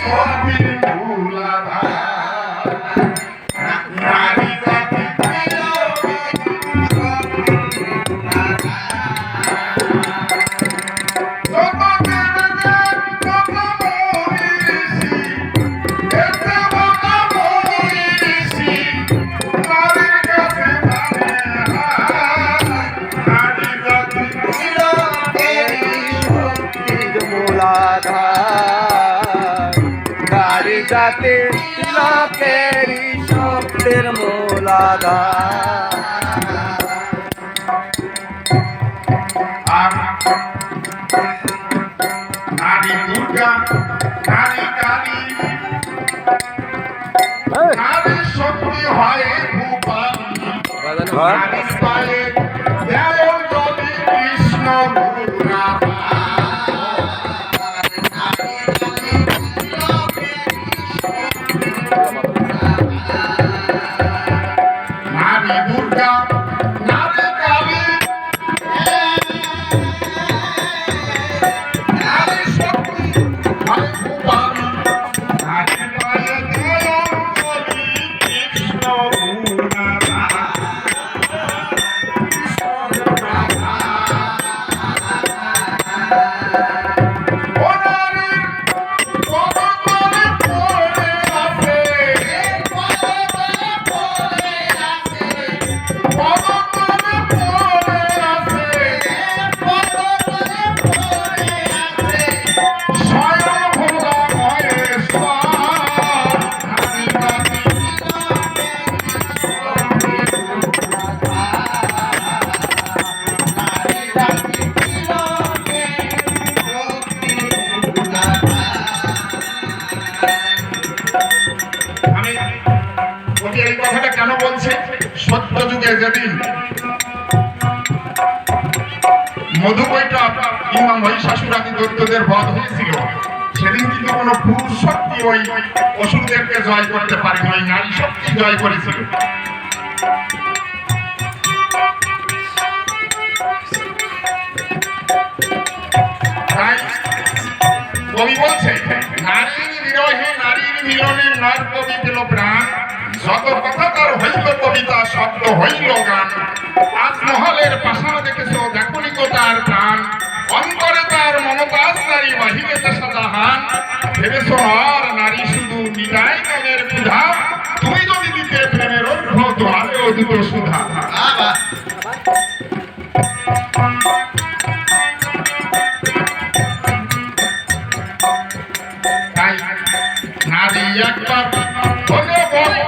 শক্তির মূলাধার নারী জাতি জাতি লোকেরি শক্তির মূলাধার নারী দুর্গা নারী কালী নারী শক্তি হয় ভূপালী নারী পায়ে দেও যদি কৃষ্ণ গুরুরা নারী দুর্গা নারী কালী নারী শক্তি হয় ভূপালী নারী পায়ে দেও যদি কৃষ্ণ গুরুরা এই কথাটা কেন বলছে? সত্য যুগে যেদিন মধুকৈটভ কিংবা মহিষাসুর আদি দৈত্যদের বধ হয়েছিল, সেদিন কিন্তু কোনো পুরুষ শক্তি ওই অসুরদেরকে জয় করতে পারেনি, ওই নারী শক্তি জয় করেছিল। তাই কবি বলছে, নারীর বিরহে নারীর মিলনে নর কবি পেল প্রাণ, যত কথা তার হইল কবিতা শব্দ হইল গান। তাজমহলের পাষাণ দেখেছ দেখনি তো তার প্রাণ, অন্তরে তার মমতাজ নারী বাহিরেতে শাহজাহান। ভেবেছ নর নারী শুধু মিটাই কামের ক্ষুধা, তুমি যদি দিতে প্রেমের অর্ঘ তোমারও দিত সুধা। তাই নারী একবার হলে বড়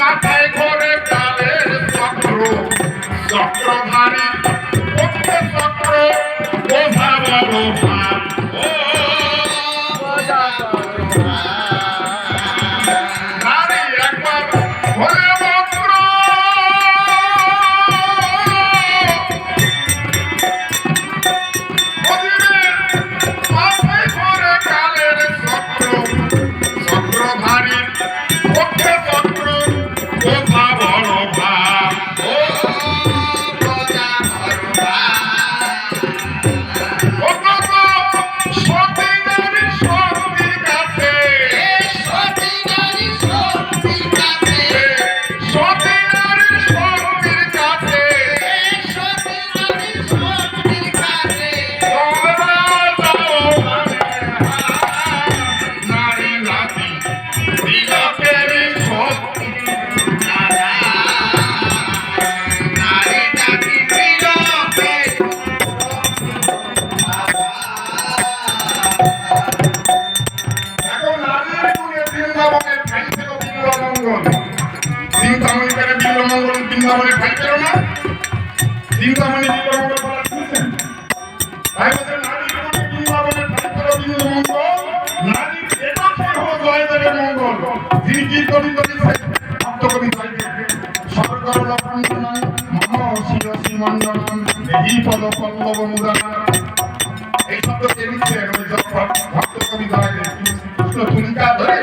মাথায় করে কালের চক্র, চক্রধারী চক্র বোঝা বড় ভাব। নারী একবার হলে বক্র, মাথায় করে কালের চক্র, চক্রধারী পক্ষে চক্র বোঝা বড় ভাব। সতী নারী শক্তির কাছে, সতী নারীর শক্তির কাছে নারী জাতি তিলকেরই শক্তি। এখন নারীর গুণে বৃন্দাবনের ঠাই ছিল বিল্লমঙ্গল। চিন্তামণি করে বিল্লমঙ্গল বৃন্দাবনের ঠাই ছিল না? চিন্তামণি বিল্লমঙ্গল বলা শুনছেন? তাই বলছে নারীর গুণে বৃন্দাবনের ঠাই ছিল বিল্লমঙ্গল, নারীর একাকে হো জয় দেবে মঙ্গল। যিনি কি কবিতা লিখছেন? ভক্ত কবি সরকার লক্ষণ মম শির শ্রীমণ্ডলম এই পদ পল্লব মুদান। এই শব্দ কে লিখছেন? ওই ভক্ত কবি কৃষ্ণ তুলিকা ধরে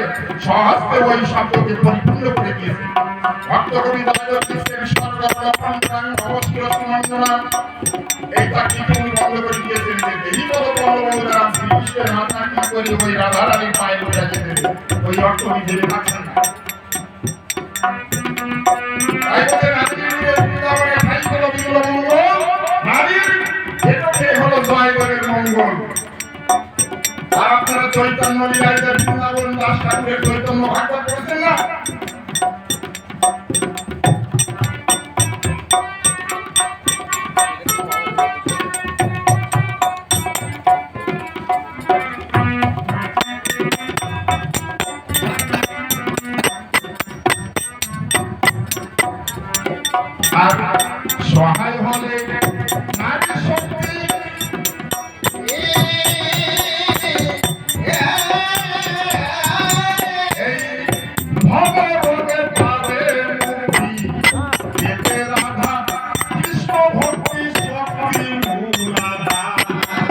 সহস্তে ওই শব্দকে পরিপূর্ণ করে দিয়েছে। ভক্ত কবি লিখছেন সরকার লক্ষণ না এইটা কি তুমি বন্ধ করে দিয়েছেন যে এই কত বঙ্গবন্ধুরা শ্রীকৃষ্ণের মাথা কি করে ওই রাধারানীর পায়ে উঠে যেতে ওই অর্থ নিজে থাকছেন না তাই বলে নারীর বৃন্দাবনে ঠাই হলো বিল্লমঙ্গল নারীর এটাকে হলো জয়গণের মঙ্গল আর আপনারা চৈতন্য লীলায় বৃন্দাবন দাস ঠাকুরের চৈতন্য ভাগবত করেছেন না আর সহায় হলে নারী শক্তি এই ভবরোগে পাবে মুক্তি এতে রাধা কৃষ্ণ ভক্তি শক্তি মূলাধার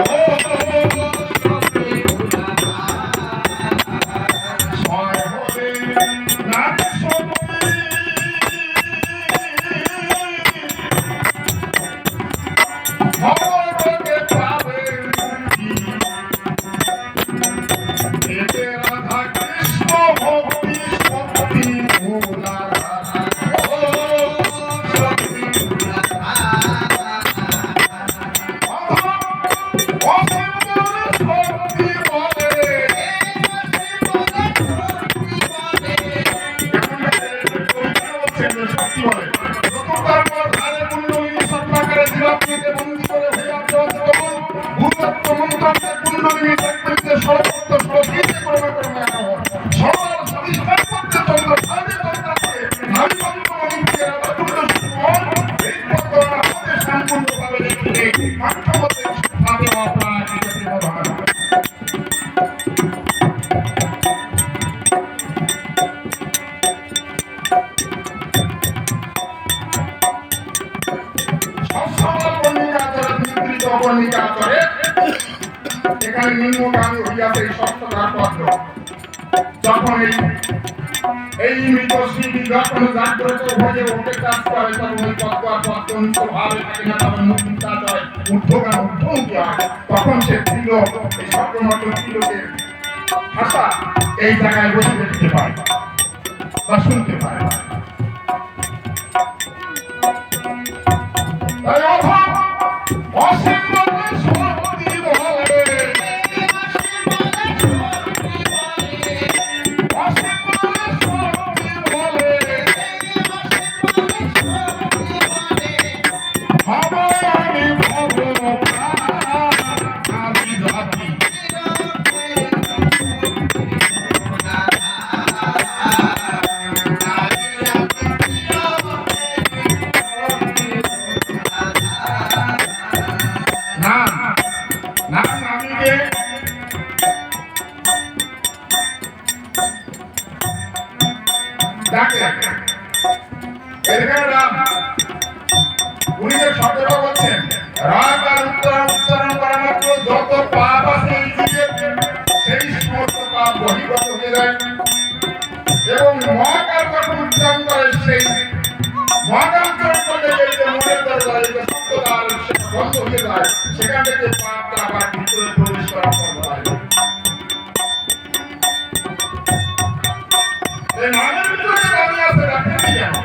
ও শক্তি মূলাধার সহায় হলে নারী শক্তি ভবরোগে পাবে মুক্তি এতে রাধা কৃষ্ণ ভক্তি শক্তি মূলাধার ও শক্তি শক্তি বলে শক্তি বলে চতুর্থার পর ধারে কুণ্ডলিনী সত্যাকারে জীবাত্মাকে বন্দী করে ভূতত্ব মন্ত্রান্তে কুণ্ডলিনী চাকরিতে সর্বত্র সরস্বতীতে ক্রমে ক্রমে আরোহণ সবার সবিস্তার করতে চন্দ্র ধারে চন্দ্রাতে নারী তন্ত্র মন্ত্রে রাধাকুণ্ড সুমন এই পদ্মনা হতে সম্পূর্ণ ভাবে দেখতে পাঠ্যমতে ভাবে আপনার নিজেকে মহান এখানে নিম্নগামী হইয়াছে এই সপ্তধার পদ্ম যখন এই মৃত স্মৃতি যখন জাগ্রত হয়ে ওকে কাজ করে তখন ওই পদ্ম আর পদ্ম নিত্য ভাবে থাকে না তখন মুক্তি কাজ হয় ঊর্ধ্বগান ঊর্ধ্বমুখী হয় তখন সে ছিল এই সপ্তমত তিলকের ভাষা এই জায়গায় বসে দেখতে পায় বা শুনতে পায় তাই অভাব অসীম শক্তি বলে অসীম শক্তি বলে ভবানী ভবপ্রাণী জাতি উচ্চারণ করা মাত্র যত পাপ আছে এই জীবের সেই সমস্ত পাপ বহির্গত হয়ে যায় এবং মহাকার যখন উচ্চারণ করে সেই মহাকার উচ্চারণ করলে এই যে মনের দরজা এই যে শব্দদ্বার বন্ধ হয়ে যায় সেখান থেকে পাপটা আবার ভিতরে প্রবেশ করা বন্ধ হয় এই নামের ভিতরে দাঁড়িয়ে আছে রাখেন কেন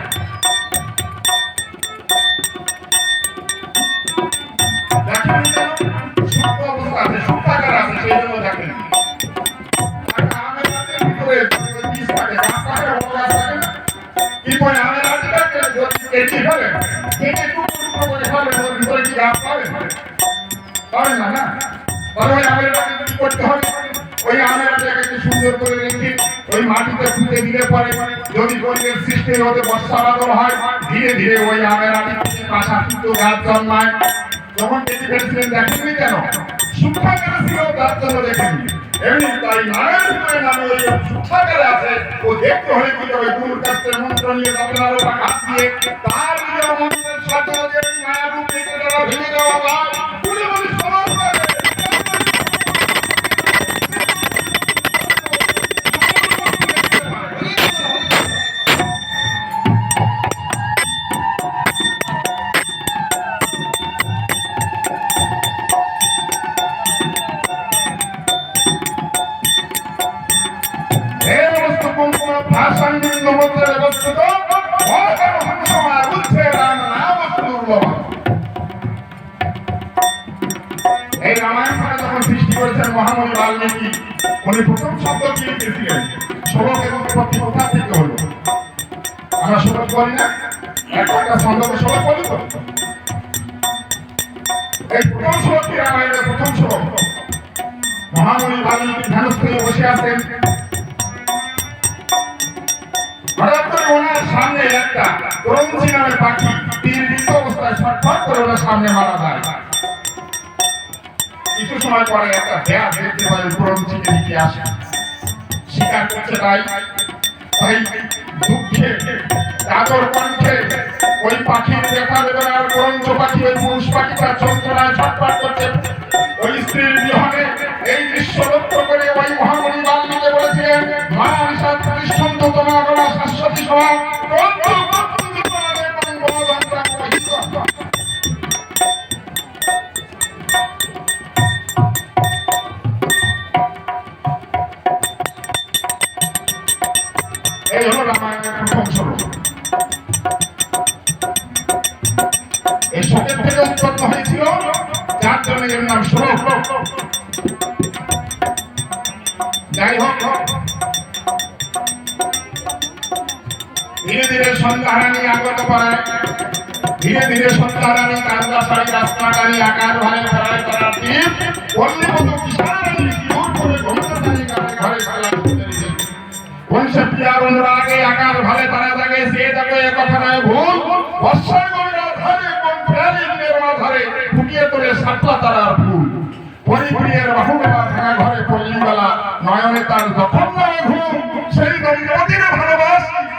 সুন্দর করে রেখে ওই মাটিতে পুঁতে দিলে পরে যদি গরিবের সৃষ্টি হতে বর্ষা বাদল হয় ধীরে ধীরে ওই আমের আটি পাশা কিন্তু গাছ জন্মায় যখন কেটে ফেলছিলেন দেখেননি কেন সূক্ষ্মাকারে ছিল তার জন্য দেখেননি এমনি তাই নামের ভিতরে নামে ওই সূক্ষ্মাকারে আছে ও দেখতে হলে কি হবে গুরুর কাছে মন্ত্র নিয়ে যাবেন আরো হাত দিয়ে তার নিজের মন্ত্রের সাথে মায়া রূপ দেখে তারা ভেঙে দেওয়া যায় বলে বলে সমাজ করেছেন মহামণি বাল্মীকি। উনি প্রথম শব্দ কি লিখেছিলেন? শ্লোকের উৎপত্তি কোথা থেকে হলো? আমরা শ্লোক বলি না, একটা ছন্দকে শ্লোক বলি তো। এই প্রথম শ্লোকটি রামায়ণের প্রথম শ্লোক। মহামণি বাল্মীকি ধ্যানস্থলে বসে আছেন, হঠাৎ করে ওনার সামনে একটা করঞ্চি নামের পাখি তীরবৃত্ত অবস্থায় ছটফট করে ওনার সামনে মারা যায়। কিছু সময় পরে একটা ভেড়া দেখতে পায় করঞ্চিকে দিকে আসে, শিকার করছে। তাই দুঃখে কাতর কণ্ঠে ওই পাখির দেখা বেদনার করঞ্চ পাখি, ওই পুরুষ পাখিটা যন্ত্রণায় ছটফট করছে। ওই স্ত্রীর বিহনে এই দৃশ্য লক্ষ্য করে ওই মহামণি বাল্মীকি বলেছিলেন, মা নিষাদ প্রতিষ্ঠন্ত তোমার গলা শাশ্বতী সভা এই হলো রামায়ণের প্রথম শ্লোক। এই শ্লোকের থেকে উৎপন্ন হয়েছিল, যার জন্য এর নাম শ্লোক। যাই হোক, ধীরে ধীরে সন্ধ্যারানী আগত করে, ধীরে ধীরে সন্ধ্যারানী কান্দা শাড়ি রাস্তাটানি আকার ভারে ফেরায় করার টিপ অন্য মতো কিষারানী শিওর করে ঘুমতানি ঘরে খেলা করতে দিলেন। বংশে পিয়ার অনুরাগে আকার ভালে তারা জাগে, সে জাগে এ কথা নয় ভুল। বর্ষায় গভীরা ধারে কোন ফেরালি দিনের মাঝারে ফুটিয়ে তোলে সাতলা তারার ফুল। পরিপ্রিয়ের বাহুবেলা ভাঙা ঘরে পল্লীবেলা নয়নে তার যখন